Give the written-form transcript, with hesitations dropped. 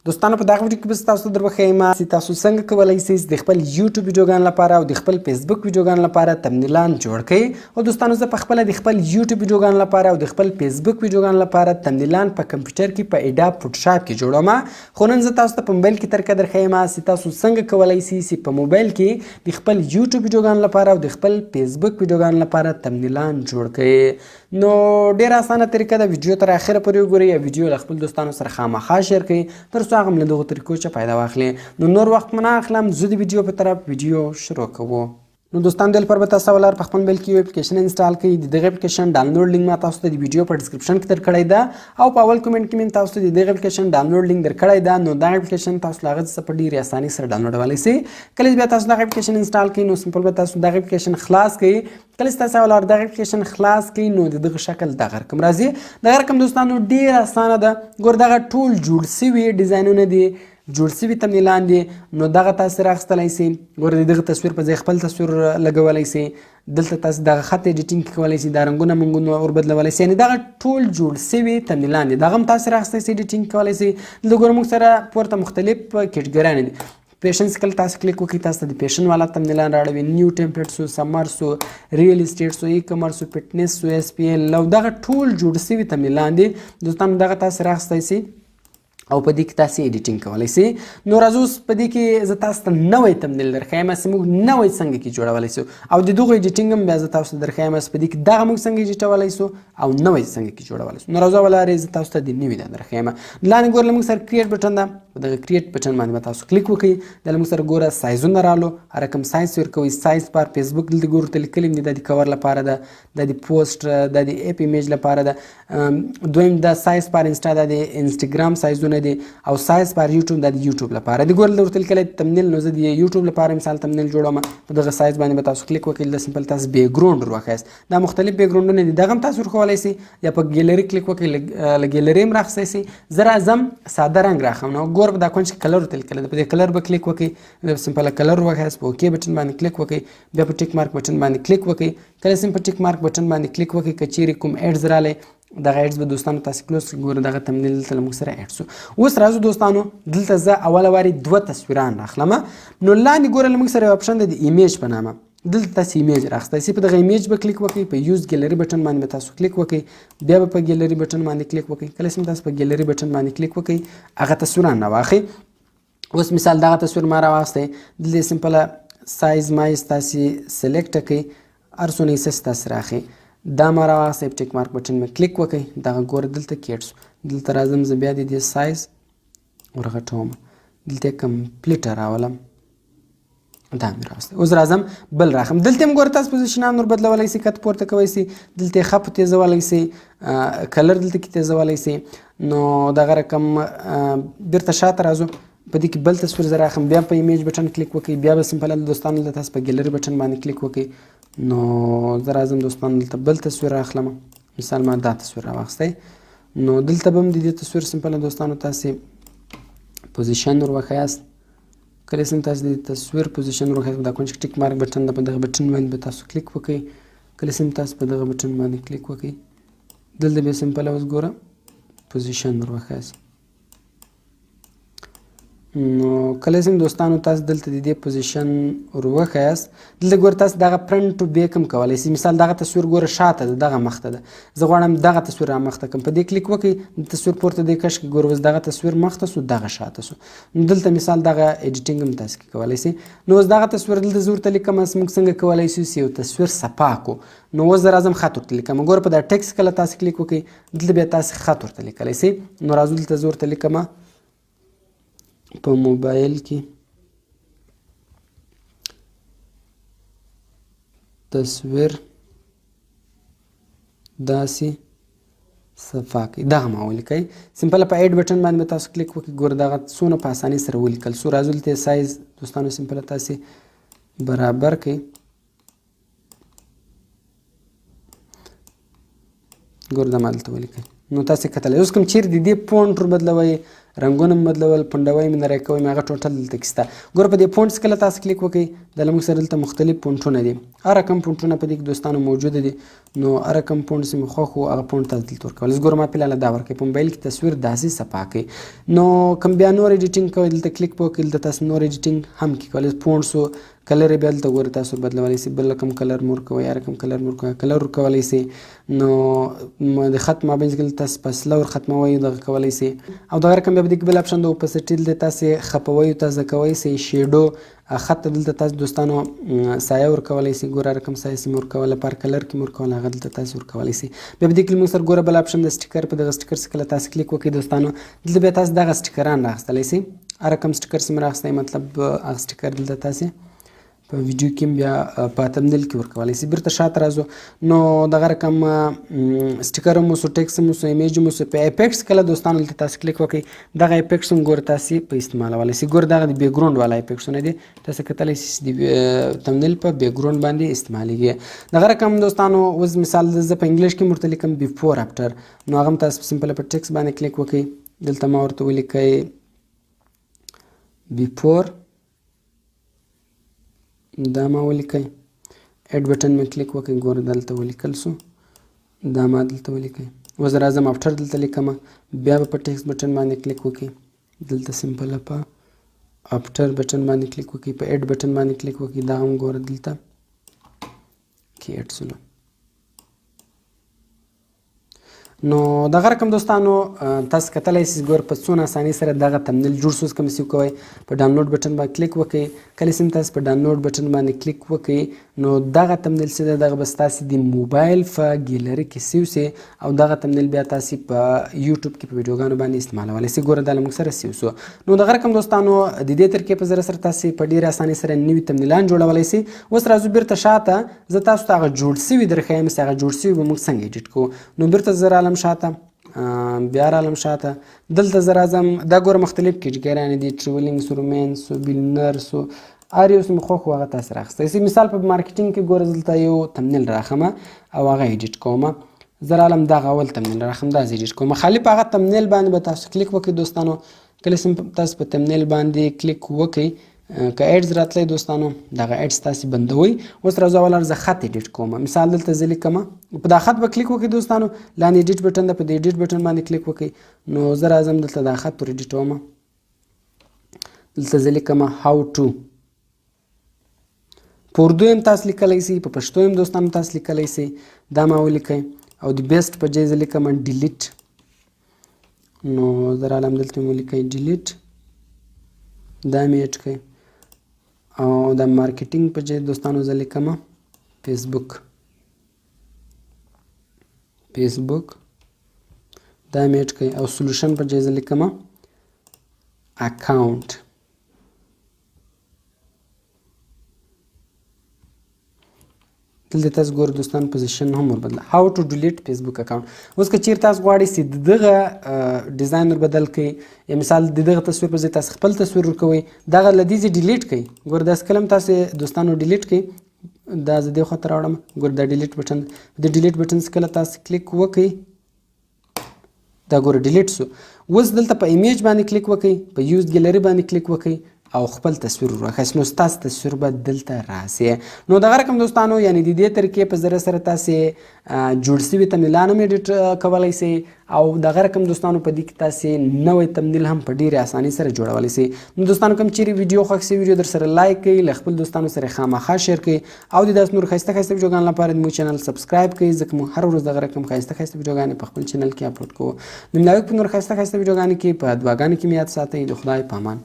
دوستانو په دغه ویډیو کې به تاسو دربخیم چې تاسو څنګه کولای شئ د خپل یوټیوب ویډیوګان لپاره او د خپل فیسبوک ویډیوګان لپاره تمنیلان جوړ کړئ. او دوستانو زه په خپل د خپل یوټیوب ویډیوګان لپاره او د خپل فیسبوک ویډیوګان لپاره تمنیلان په کمپیوټر کې په اډاب فوټوشاپ کې جوړوم. خو نن زه تاسو ته په موبایل کې ترکه درخیم چې تاسو څنګه کولای شئ چې په موبایل کې د خپل یوټیوب ویډیوګان لپاره او د خپل فیسبوک ویډیوګان لپاره تمنیلان جوړ کړئ. نو ډیره اسانه طریقه ده، ویډیو تر اخره پورې وګورئ یا ویډیو له خپل دوستانو سره خامخا شیر کړئ تر څو هغه له دغو طریقو څخه فایده واخلي. نو نور وخت مه نه اخلم، زه د ویډیو په طرف ویډیو شروع کوو. نو دوستان دې لپاره به تاسو ولر په خپل موبایل کې یو اپلیکیشن انسټال کړئ. د دغه اپلیکیشن ډاونلوډ لینک ما تاسو ته د ویډیو په ډسکرپشن کې درکړی ده او په اول کومنټ کې مې تاسو ته د دغه اپلیکیشن ډاونلوډ لینک درکړی ده. نو دا اپلیکیشن تاسو لاغه څه په ډیره اساني سره ډاونلوډولای شئ. کله چې تاسو دغه اپلیکیشن انسټال کړئ نو سمپل به تاسو دغه اپلیکیشن خلاص کړئ. کله چې تاسو ولر دغه اپلیکیشن خلاص کړئ نو دغه شکل دغه رقم راځي. دغه رقم دوستانو ډیره اسانه ده، ګور دغه ټول جوړ شوي ډیزاینونه دي، جوړ شوي تمنیلان دي. نو دغه تاسو راخستلی شئ، ګوره د دغه تصویر په ځای خپل تصویر لګولی شئ. دلته تاسو دغه خط ایډیټینګ کولی شئ، دا رنګونه منګونه ور بدلولی شئ. یعنې دغه ټول جوړ شوي تمنیلان دي، دغه هم تاسو راخستی شئ، ایډیټینګ کولی شئ. دلته ګوره موږ سره پورته مختلف کیټګریانې دي. پیشن کله تاسو کلیک وکړئ تاسو ته د پیشن والا تمنیلان راوړي، نیو ټمپلیټ سو، سمر سو، ریل اسټیټ سو، ای کامرس سو، فټنس سو، اس پی ال، او دغه ټول جوړ شوي تمنیلان دي. دوستانو دغه تاسو راخستی شئ او په دې کې تاسو ایډیټینګ کولی شئ. نو راځو اوس په دې کې زه تاسو ته نوی تمنیل درښیم چې موږ نوی څنګه کې جوړولی شو او د دغو ایډیټینګ هم بیا زه تاسو ته درښیم چې په دې کې دغه موږ څنګه ایډیټولی شو او نوی څنګه کې جوړولی شو. نو راځو ولارې زه تاسو ته د نوي دا درښیم. لاندې ګوره له موږ سره کریټ بټن ده، په دغه کریټ بټن باندې به تاسو کلیک وکړئ. دا له موږ سره ګوره سایزونه رالو، هر رقم سایز ورکوئ. سایز بار فیسبوک دلته ګورو ته لیکلي دي، دا د کور لپاره ده، دا د پوسټ، دا د اپ ایمیج لپاره ده. دویم دا سایز بار انسټا، دا د انسټاګرام سایزونه دي. او سایز بار یوټیوب، دا د یوټیوب لپاره دی. ګوره ورته لیکلی تمنیل، نو زه د یوټیوب لپاره مثال تمنیل جوړوم. په دغه سایز باندې به تاسو کلیک وکړئ. د سمپل تاسو بیکګراوند ور واخیست، دا مختلف بیکګراوندونه دي، دغه هم تاسو ورښولی شئ یا په ګیلري کلیک وکړئ، له ګیلري هم راخستی شئ. زه راځم ساده رنګ راخم. نو ګوره په دا کونج کې کلر ورته لیکلی ده، په دې کلر به کلیک وکړئ، سمپل کلر واخیست، په اوکې بټن باندې کلیک وکړئ، بیا په ټیک مارک بټن باندې کلیک وکړئ. کله چې په ټیک مارک بټن باندې کلیک وکړئ که چیرې کوم ایډز رالی دغه ایډز به دوستانو تاسو کلوز کړئ. ګوره دغه تمنیل دلته له موږ سره ایډ شو. اوس راځو دوستانو دلته زه اوله وارې 2 تصویران راخلم. نو لاندې ګوره له موږ سره یو اپشن ده د ایمیج په نامه، دلته تاسو ایمیج راخستی شئ. په دغه ایمیج به کلیک وکړئ، په یوز ګیلري بټن باندې به تاسو کلیک وکړئ، بیا به په ګیلري بټن باندې کلیک وکړئ. کله چې تاسو په ګیلري بټن باندې کلیک وکړئ هغه تصویران راواخلئ. اوس مثال دغه تصویر ما راواخستی، دلته سمپله سایز مایز تاسو سلیکټ کړئ، هر څونه حصه تاسو راخئ. دا ما راواخستی، په ټیک مارک بټن مې کلیک وکړئ، دغه ګوره دلته کیټ شو. دلته راځم زه بیا د دې سایز ورغټوم، دلته یې کمپلیټه راولم، دا مې راوستی. اوس راځم بل راخم، دلته هم ګوره تاسو پوزیشنان ور بدلولی شئ، کته پورته کولی شئ، دلته یې ښه په تیزولی شئ، کلر دلته کې تیزولی شئ. نو دغه رقم بیرته شاته راځو، په دې کې بل تصویر زه راخم، بیا په ایمیج بټن کلیک وکړئ، بیا به سمپل دوستانو دلته تاسو په ګیلري بټن باندې کلیک وکړئ. نو زه راځم دوستانو دلته بل تصویر راخلم، مثال ما دا تصویر راواخستی. نو دلته به هم د دې تصویر سمپل دوستانو تاسو پوزیشن ور وښیاست. کله چې تاسو د تصویر پوزیشن ور وښیاست، دا کوم چې ټیک مارک بټن ده، په دغه بټن باندې به تاسو کلیک وکړئ. کله چې تاسو په دغه بټن باندې کلیک وکړئ، دلته به سمپل اوس ګوره پوزیشن ور وښیاست. نو کله چې دوستانو تاسو دلته د دې پوزیشن ور وښیاست، دلته ګوره تاسو دغه فرنټ ټو بیک هم کولی شئ. مثال دغه تصویر ګوره شاته ده، دغه مخته ده، زه غواړم دغه تصویر را مخته کړم، په دې کلیک وکړئ، د تصویر پورته دی کش کړئ، ګوره اوس دغه تصویر مخته سو، دغه شاته سو. نو دلته مثال دغه ایډیټینګ هم تاسو کولی شئ. نو اوس دغه تصویر دلته زه ورته لیکم چې موږ څنګه کولی شو چې یو تصویر صفا کړو. نو اوس زه راځم خط ورته لیکم، ګوره په دا ټکس کله تاسو کلیک وکړئ، دلته بیا تاسو خط ورته لیکلی شئ. نو راځو دلته زه ورته لیکم په موبایل کې تصویر داسې صفا کړئ، دغه ما ولیکئ. سمپل په ایډ بټن باندې به تاسو کلیک وکړئ، ګوره دغه څونه په اسانۍ سره ولیکل سو. راځو دلته سایز دوستانو سمپل تاسو برابر کړئ، ګوره دا ما دلته ولیکئ. نو تاسو کتلی اوس کوم چیرې د دې فونټ ور بدلوئ، رنګونه هم بدلول، پنډوی مې نری کوئ، هغه ټوټل دلته کې شته. ګوره په دې فونټس کله تاسو کلیک وکړئ، د له موږ سره دلته مختلف فونټونه دي، هر رقم فونټونه په دې کې دوستانو موجوده دي. نو هر کوم فونټ چې مې خوښ و هغه فونټ تاسو دلته ورکولی. ګوره ما فلحاله دا ورکوي په موبایل کې تصویر داسې صفا کوي. نو کوم بیا نور ایډیټینګ کوئ دلته کلیک په وکړئ، دلته تاسو نور ایډیټینګ هم کې کولی. فونټسو کلر یې بیا دلته ګوره تاسو بدلولی سئ، بل کوم کلر مو ورکوئ، هر کوم کلر مو ورکوئ کلر ورکولی سئ. نو د خط مابین کې تاسو فاصله ور ختموئ دغه کولی سئ. او دغه رقم بیا په دې کې بل اپشن د اوپسټي دلته تاسې خپوئ تازه کوئ سئ. شیډو خط ته دلته تاسو دوستانو سایه ورکولی سئ. ګوره هر کوم سایه چې مو ورکوله پر کلر کې مو ورکوله هغه دلته تاسو ورکولی سئ. بیا په دې کې موږ سره ګوره بل اپشن د سټیکر، په دغه سټیکر چې کله تاسو کلیک وکړئ دوستانو دلته بیا تاسو دغه سټیکران راخیستلی سئ. هر کوم سټیکر چې مو راخیستی مطلب هغه سټیکر دلته تاسې په ویډیو کې بیا په تمنیل کې ورکولی سئ. بیرته شاته راځو نو دغه رقم سټیکر هم اوسو، ټیکس هم اوسو، ایمیج هم اوسو. په اپیکس کله دوستانو دلته تاسو کلیک وکړئ دغه اپیکس هم ګوره تاسې په استعمالولی سئ. ګوره دغه د بیک ګراونډ والا اپیکسونه دي، تاسو کتلی سئ چې د تمنیل په بیک ګراونډ باندې استعمالیږي. دغه رقم دوستانو اوس مثال زه په انګلیش کې ورته لیکم بیفور اپټر، نو هغه هم تاسو په سمپل په ټیکس باندې کلیک وکړئ. دلته ما ورته ولیکئ بیفور، دا ما ولیکئ. اډ بټن مې کلیک وکړئ، ګوره دلته ولیکل سو، دا ما دلته ولیکئ. اوس زه راځم افټر دلته لیکم، بیا به په ټیکس بټن باندې کلیک وکړئ. دلته سمپل په افټر بټن باندې کلیک وکړئ، په اډ بټن باندې کلیک وکړئ. دا هم ګوره دلته کې اډ سولو. نو دغه رقم دوستانو تاسو کتلی سئ ګوره په څونه اسانۍ سره دغه تمنیل جوړ شو. کوم چې کوئ په ډاونلوډ بټن باندې کلیک وکړئ. کله چې تاسو په ډاونلوډ بټن باندې کلیک وکړئ نو دغه تمنیل چې دی دغه به ستاسې د موبایل په ګیلري کې سیو سي او دغه تمنیل بیا تاسې په یوټیوب کې په ویډیوګانو باندې استعمالولی سئ. ګوره دا له موږ سره سیو سو. نو دغه رقم دوستانو د دې طریقې په ذریعه سره تاسې په ډېرې اسانۍ سره نوي تمنیلان جوړولی سئ. اوس راځو بیرته شاته، زه تاسو ته هغه جوړ سوي درښیم چې هغه جوړ سوي به موږ څنګه ایډیټ کوو. نو بیرته زه رالم شاته، بیا رالم شاته، دلته زه راځم. دا ګوره مختلف کیټګریانې دي، ټریولینګ سو، رومینس سو، بلنر سو، هر یو چې مې خوښ و هغه تاسې راخیستی سئ. مثال په مارکیټینګ کې ګوره دلته یو تمنیل راخمه او هغه ایډیټ کومه. زه رالم دغه اول تمنیل راخم، دا زه ایډیټ کومه. خالي په هغه تمنیل باندې به تاسو کلیک وکړئ دوستانو. کله چې تاسو په تمنیل باندې کلیک وکړئ که ایډز راتلی دوستانو دغه ایډز تاسې بندوئ. اوس راځو اول زه خط ایډیټ کوم. مثال دلته زه لیکم، په دا خط به کلیک وکړئ دوستانو، لاندې ایډیټ بټن ده، په دې ایډیټ بټن باندې کلیک وکړئ. نو زه راځم دلته دا خط ور ایډیټوم. دلته زه لیکم هاو ټو. په اردو هم تاسو لیکلی سئ، په پښتو هم دوستانو تاسو لیکلی سئ. دا ما ولیکئ او د بیسټ په ځای زه لیکم ډیلیټ. نو زه رالم دلته مې ولیکئ ډیلیټ، دا مې ایډ کړئ. او د مارکیټینګ په ځای دوستانو زه لیکم فیسبوک، دا مې ایډ کړئ. او سولوشن په ځای زه لیکم اکاونټ. دلته تاسو ګورئ دوستان پوزیشن هم وربدله، هاو ټو ډیلیټ فیسبوک اکاونټ. اوس که چیرې تاسو غواړئ چې دغه ډیزاین ور بدل کړئ، یا مثال دغه تصویر پر ځای تاسو خپل تصویر ورکوئ، دغه له دې ځای ډیلیټ کړئ. ګوره داسې کله هم تاسې دوستانو ډیلیټ کړئ. دا زه دې خواته راوړم، ګوره دا ډیلیټ بټن، د ډیلیټ بټن څخه کله تاسو کلیک وکړئ دا ګوره ډیلیټ سو. اوس دلته په ایمیج باندې کلیک وکړئ، په یوز ګیلري باندې کلیک وکړئ او خپل تصویر ورواخیست، نو ستاسو تصویر به دلته راسي. نو دغه رقم دوستانو یعنی د دې طریقې په ذریعه سره تاسې جوړ سوي تمنیلان هم ایډیټ کولی سئ او دغه رقم دوستانو په دې کې تاسې نوی تمنیل هم په ډېرې اسانۍ سره جوړولی سئ. نو دوستانو کوم چیرې ویډیو خوښ سوي ویډیو در سره لایک کړئ، له خپل دوستانو سره خامخا شیر کړئ او د داسې نور ښایسته ښایسته ویډیوګانو لپاره زموږ چینل سبسکرایب کړئ، ځکه موږ هر ورځ دغه رقم ښایسته ښایسته ویډیوګانې په خپل چینل کې اپلوډ کوو. د ملاویک په نور ښایسته ښایسته ویډیوګانو کې په دعاګانو کې مې یاد ساتئ. د خدای په امان.